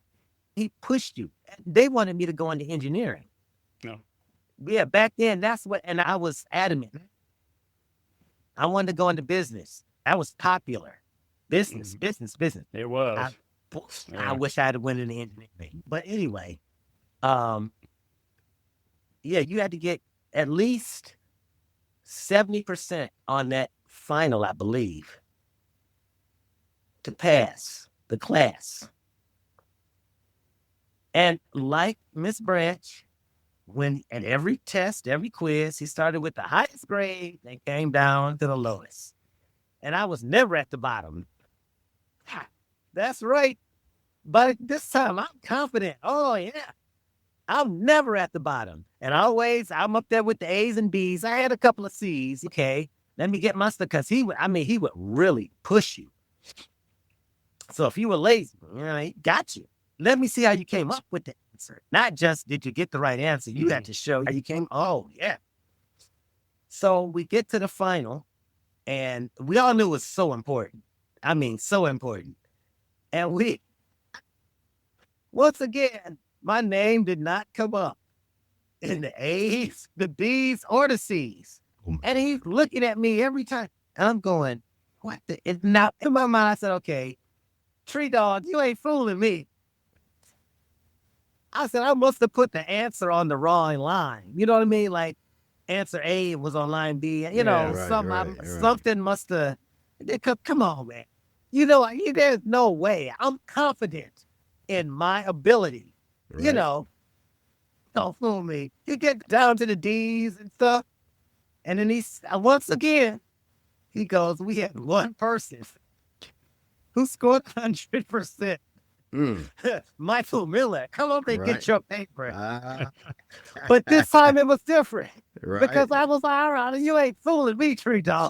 He pushed you. They wanted me to go into engineering. No. Yeah, back then, and I was adamant. I wanted to go into business. That was popular. Business. It was. I wish I had went into engineering. But anyway, yeah, you had to get at least 70% on that final, I believe, to pass the class. And like Miss Branch, when at every test, every quiz, he started with the highest grade and came down to the lowest. And I was never at the bottom. That's right. But this time I'm confident. Oh, yeah. I'm never at the bottom. And always, I'm up there with the A's and B's. I had a couple of C's. Okay, let me get my stuff. Because he would really push you. So if you were lazy, he got you. Let me see how you came up with the answer. Not just did you get the right answer. You had to show how you came. Oh, yeah. So we get to the final, and we all knew it was so important. I mean, so important. And once again, my name did not come up in the A's, the B's, or the C's. And he's looking at me every time. And I'm going, what the? And now in my mind, I said, okay, Tree Dog, you ain't fooling me. I said, I must have put the answer on the wrong line. You know what I mean? Like, answer A was on line B. You know, something must have. Come on, man. You know, there's no way. I'm confident in my ability. Right. You know, don't fool me. You get down to the D's and stuff. And then once again, he goes, we had one person who scored 100%. Michael Miller, come over and get your paper. But this time it was different. Right. Because I was like, all right, you ain't fooling me, Tree Dog.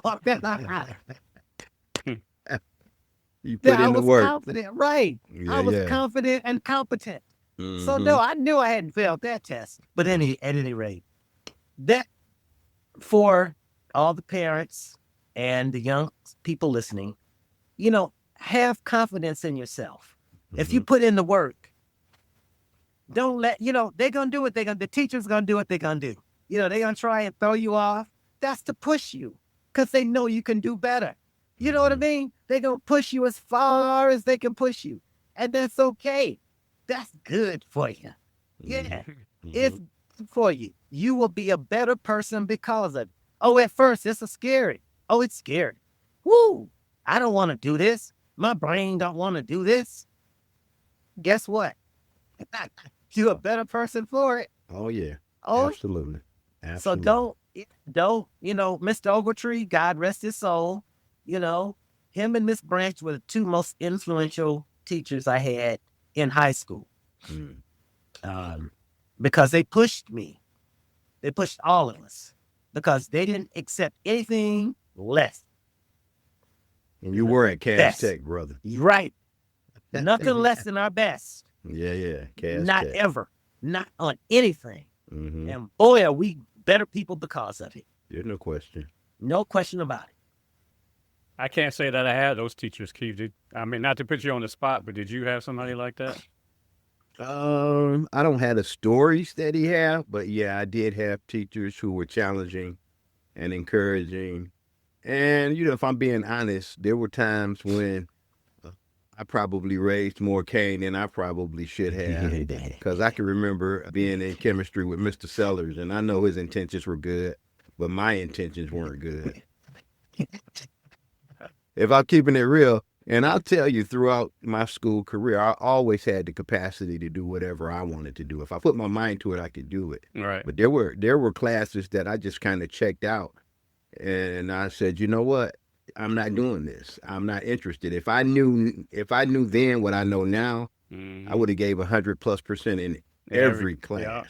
You put in the work. Confident, right. Yeah, I was confident and competent. Mm-hmm. So no, I knew I hadn't failed that test. But at any rate, that for all the parents and the young people listening, you know, have confidence in yourself. Mm-hmm. If you put in the work, don't let, they're going to do what the teacher's going to do what they're going to do. They're going to try and throw you off. That's to push you because they know you can do better. You know what I mean? They're going to push you as far as they can push you. And that's okay. That's good for you. Yeah. Mm-hmm. It's good for you. You will be a better person because of it. Oh, at first, it's scary. Oh, it's scary. Woo! I don't want to do this. My brain don't want to do this. Guess what? You're a better person for it. Oh, yeah. Oh, absolutely. So don't, Mr. Ogletree, God rest his soul, him and Miss Branch were the two most influential teachers I had in high school. Because they pushed me. They pushed all of us because they didn't accept anything less. And you were at Cass Tech, brother. Right. Nothing less than our best. Yeah. Cass Not Tech. ever. Not on anything. Mm-hmm. And boy, are we better people because of it. There's no question. No question about it. I can't say that I had those teachers, Keith. I mean, not to put you on the spot, but did you have somebody like that? I don't have the stories that he had, but yeah, I did have teachers who were challenging and encouraging. And, if I'm being honest, there were times when I probably raised more Cain than I probably should have. Because I can remember being in chemistry with Mr. Sellers, and I know his intentions were good, but my intentions weren't good. If I'm keeping it real, and I'll tell you, throughout my school career, I always had the capacity to do whatever I wanted to do. If I put my mind to it, I could do it. Right. But there were classes that I just kind of checked out, and I said, you know what? I'm not doing this. I'm not interested. If I knew then what I know now, I would have gave 100+% in every class. Yeah.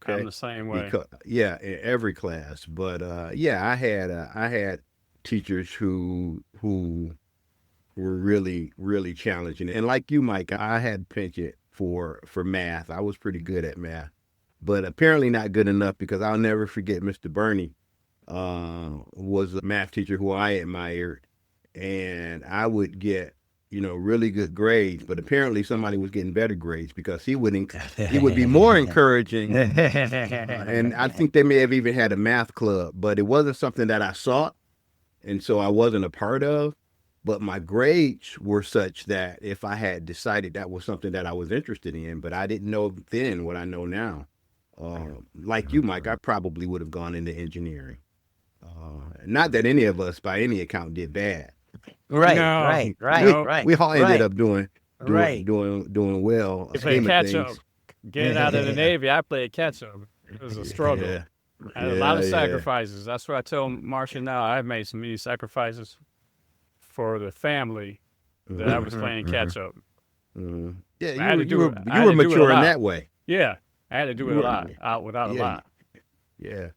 Okay? I'm the same way. In every class. But I had teachers who were really, really challenging. And like you, Mike, I had penchant for math. I was pretty good at math, but apparently not good enough because I'll never forget Mr. Burney. Was a math teacher who I admired, and I would get, really good grades, but apparently somebody was getting better grades because he would be more encouraging. And I think they may have even had a math club, but it wasn't something that I sought, and so I wasn't a part of. But my grades were such that if I had decided that was something that I was interested in, but I didn't know then what I know now, like you, Mike, I probably would have gone into engineering. Not that any of us, by any account, did bad. Right, No, right. We all ended right. up doing Right. well. You play scheme of catch up. things. Getting out of the Navy, I played catch up. It was a struggle. Yeah. I had a lot of Yeah. sacrifices. That's what I tell Marcia now. I've made so many sacrifices for the family that I was playing catch up. Mhm. I Yeah, had to do you it- I had were to do it a mature in lot. that way. Yeah, I had to do it a lot, without a Yeah. lot. Yeah.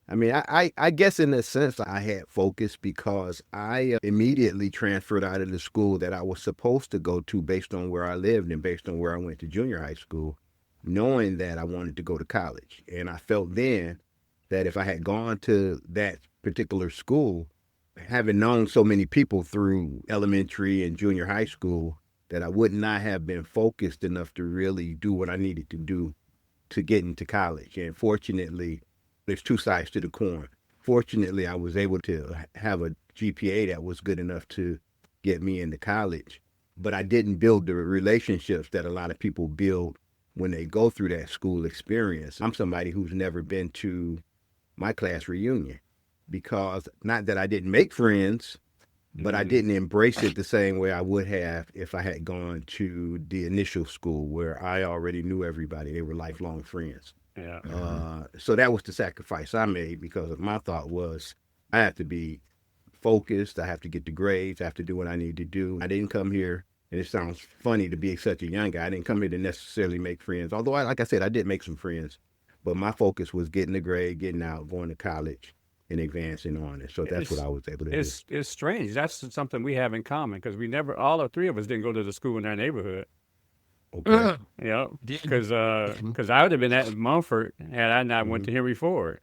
I mean, I guess in a sense I had focus because I immediately transferred out of the school that I was supposed to go to based on where I lived and based on where I went to junior high school, knowing that I wanted to go to college. And I felt then that if I had gone to that particular school, having known so many people through elementary and junior high school, that I would not have been focused enough to really do what I needed to do to get into college. And fortunately, there's two sides to the coin. Fortunately, I was able to have a GPA that was good enough to get me into college, but I didn't build the relationships that a lot of people build when they go through that school experience. I'm somebody who's never been to my class reunion because not that I didn't make friends, but I didn't embrace it the same way I would have if I had gone to the initial school where I already knew everybody. They were lifelong friends. Yeah. So that was the sacrifice I made because my thought was I have to be focused. I have to get the grades. I have to do what I need to do. I didn't come here, and it sounds funny to be such a young guy. I didn't come here to necessarily make friends. Although, like I said, I did make some friends. But my focus was getting the grade, getting out, going to college, and advancing on it. So that's what I was able to do. It's strange. That's something we have in common because all the three of us didn't go to the school in our neighborhood. Okay. Yeah, because I would have been at Mumford had I not went to Henry Ford.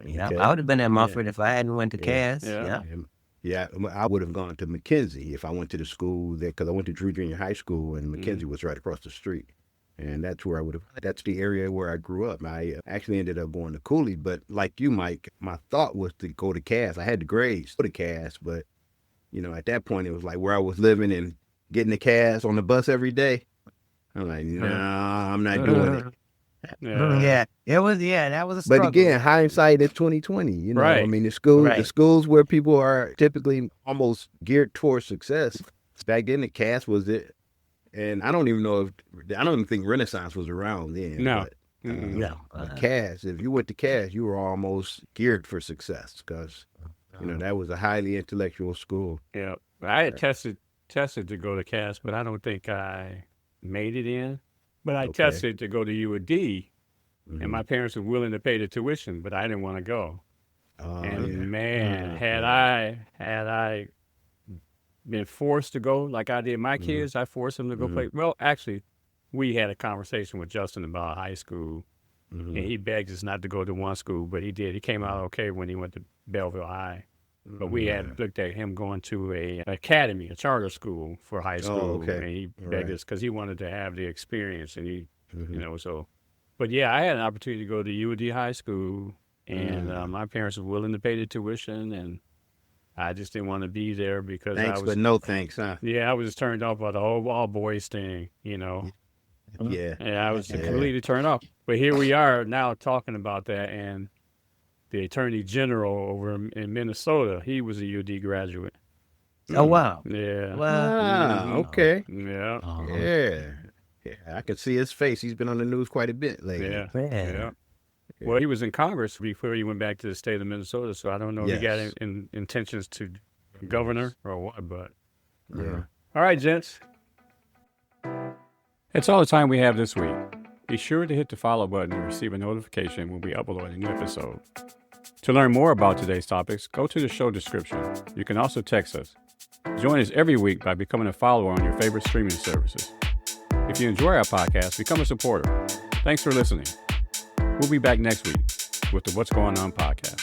Yeah, Okay. I would have been at Mumford if I hadn't went to Cass. Yeah. Yeah. Yeah, I would have gone to McKenzie if I went to the school there because I went to Drew Junior High School and McKenzie was right across the street. And that's where that's the area where I grew up. I actually ended up going to Cooley, but like you, Mike, my thought was to go to Cass. I had the grades to go to Cass, but at that point it was like where I was living and getting to Cass on the bus every day. I'm like, no, I'm not doing it. Yeah, it was. Yeah, that was a struggle. But again, hindsight is 2020. Right. I mean, the schools where people are typically almost geared towards success. Back then, the Cass was it, and I don't even think Renaissance was around then. No. But, No. Cass. If you went to Cass, you were almost geared for success because that was a highly intellectual school. Yeah, I had tested to go to Cass, but I don't think I made it in. But I tested to go to UD, and my parents were willing to pay the tuition, but I didn't want to go. Had I been forced to go like I did my kids, I forced them to go play. Well, actually, we had a conversation with Justin about high school, and he begged us not to go to one school, but he did. He came out okay when he went to Belleville High. But we had looked at him going to an academy, a charter school for high school, and he begged us because he wanted to have the experience, and he, so. But yeah, I had an opportunity to go to UD High School, and my parents were willing to pay the tuition, and I just didn't want to be there because thanks, but no thanks, huh? Yeah, I was just turned off by the whole all boys thing, Yeah. Yeah, I was completely turned off. But here we are now talking about that, and the Attorney General over in Minnesota, he was a UD graduate. Oh, wow. Yeah. Wow. Okay. Yeah. Yeah, I can see his face. He's been on the news quite a bit lately. Yeah. Well, he was in Congress before he went back to the state of Minnesota, so I don't know if he got intentions to governor or what, but. Yeah. All right, gents. That's all the time we have this week. Be sure to hit the follow button and receive a notification when we upload a new episode. To learn more about today's topics, go to the show description. You can also text us. Join us every week by becoming a follower on your favorite streaming services. If you enjoy our podcast, become a supporter. Thanks for listening. We'll be back next week with the What's Going On podcast.